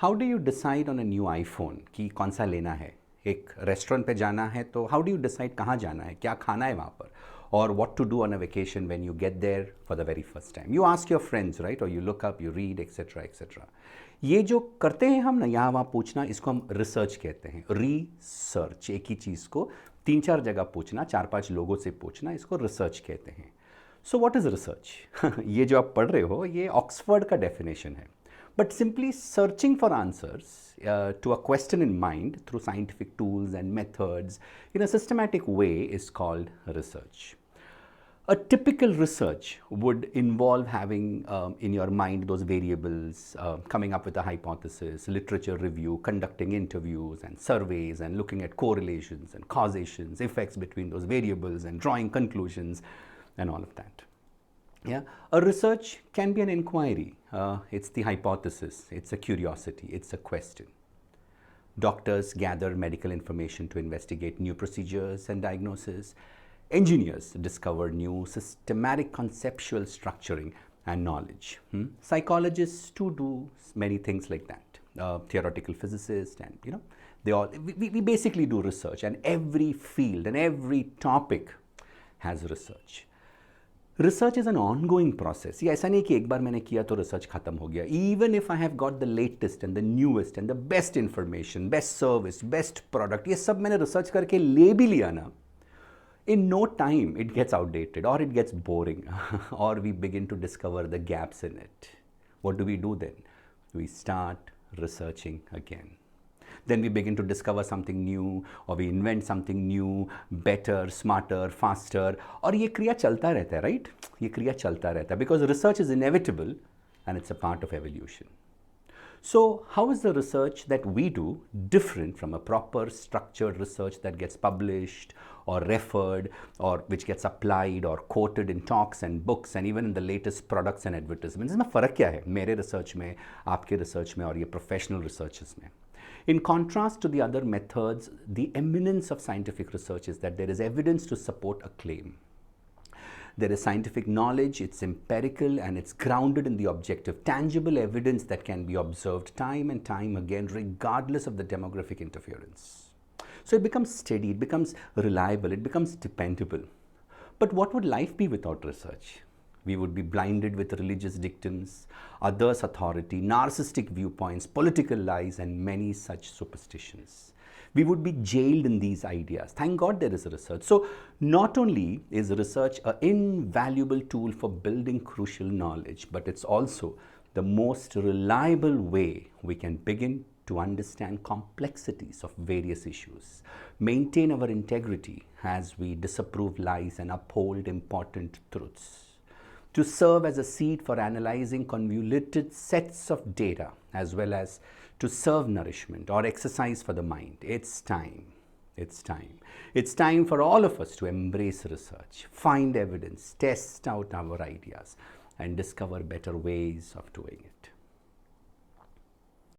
How do you decide on a new iPhone कि कौन सा लेना है? एक रेस्टोरेंट पे जाना है तो how do you decide कहाँ जाना है, क्या खाना है वहाँ पर, or what to do on a vacation when you get there for the very first time? You ask your friends, right? Or you look up, you read, etc. etc. ये जो करते हैं हम ना यहाँ वहाँ पूछना, इसको हम रिसर्च कहते हैं. रिसर्च, एक ही चीज़ को तीन चार जगह पूछना, चार पांच लोगों से पूछना, इसको रिसर्च कहते हैं. So what is research? ये जो आप पढ़ रहे हो ये ऑक्सफोर्ड का डेफिनेशन है. But simply searching for answers to a question in mind through scientific tools and methods in a systematic way is called research. A typical research would involve having in your mind those variables, coming up with a hypothesis, literature review, conducting interviews and surveys and looking at correlations and causations, effects between those variables and drawing conclusions and all of that. Yeah, a research can be an inquiry. It's the hypothesis, it's a curiosity, it's a question. Doctors gather medical information to investigate new procedures and diagnosis. Engineers discover new systematic conceptual structuring and knowledge. Psychologists too do many things like that. Theoretical physicists, and we basically do research, and every field and every topic has research. Research is an ongoing process. ये ऐसा नहीं कि एक बार मैंने किया तो research खत्म हो गया. Even if I have got the latest and the newest and the best information, best service, best product, ये सब मैंने research करके ले भी लिया ना, in no time it gets outdated or it gets boring or we begin to discover the gaps in it. What do we do then? We start researching again. Then we begin to discover something new, or we invent something new, better, smarter, faster. और ये क्रिया चलता रहता है, right? ये क्रिया चलता रहता है because research is inevitable and it's a part of evolution. So how is the research that we do different from a proper structured research that gets published or referred or which gets applied or quoted in talks and books and even in the latest products and advertisements? इसमें फ़र्क क्या है मेरे research में, आपके research में और ये professional researches में? In contrast to the other methods, the eminence of scientific research is that there is evidence to support a claim. There is scientific knowledge, it's empirical, and it's grounded in the objective, tangible evidence that can be observed time and time again, regardless of the demographic interference. So it becomes steady, it becomes reliable, it becomes dependable. But what would life be without research? We would be blinded with religious dictums, others' authority, narcissistic viewpoints, political lies, and many such superstitions. We would be jailed in these ideas. Thank God there is research. So not only is research an invaluable tool for building crucial knowledge, but it's also the most reliable way we can begin to understand complexities of various issues, maintain our integrity as we disapprove lies and uphold important truths, to serve as a seed for analyzing convoluted sets of data, as well as to serve nourishment or exercise for the mind. It's time. It's time. It's time for all of us to embrace research, find evidence, test out our ideas, and discover better ways of doing it.